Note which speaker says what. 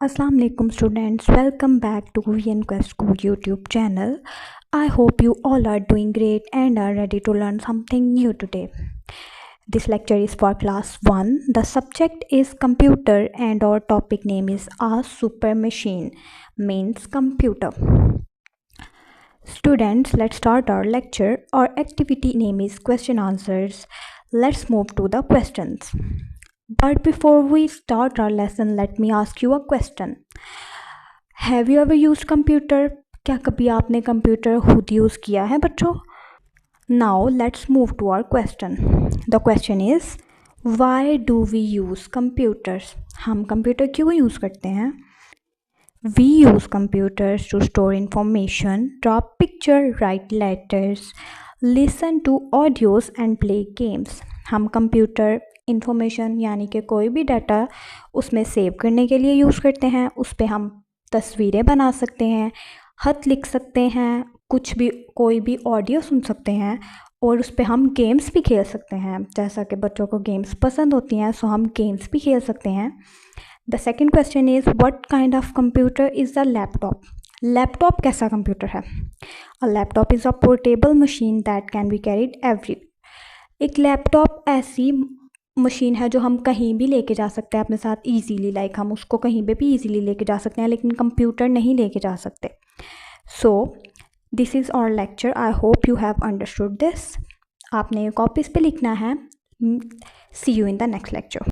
Speaker 1: Assalamu alaikum students, welcome back to VN Quest School YouTube channel. I hope you all are doing great and are ready to learn something new today. This lecture is for class 1. The subject is computer and our topic name is a super machine, means computer. Students, let's start our lecture. Our activity name is question answers. Let's move to the questions. But before we start our lesson, let me ask you a question. Have you ever used computer? क्या कभी आपने computer खुद use किया है बच्चों? Now let's move to our question. The question is, why do we use computers? हम computer क्यों use करते हैं? We use computers to store information, draw picture, write letters, listen to audios and play games. हम computer information यानी कि कोई भी data उसमें सेव करने के लिए यूज़ करते हैं. उस पर हम तस्वीरें बना सकते हैं, खत लिख सकते हैं, कुछ भी कोई भी ऑडियो सुन सकते हैं और उस पर हम गेम्स भी खेल सकते हैं. जैसा कि बच्चों को गेम्स पसंद होती हैं सो हम गेम्स भी खेल सकते हैं. The second question is what kind of computer is the laptop. Laptop कैसा कंप्यूटर है? A laptop is a portable machine that can be carried every. एक लैपटॉप ऐसी मशीन है जो हम कहीं भी लेके जा सकते हैं अपने साथ ईजीली. लाइक हम उसको कहीं पे भी ईजीली लेके जा सकते हैं, लेकिन कंप्यूटर नहीं लेके जा सकते. So this is our lecture. I hope you have understood this. आपने कॉपीज़ पे लिखना है. See you in the next lecture.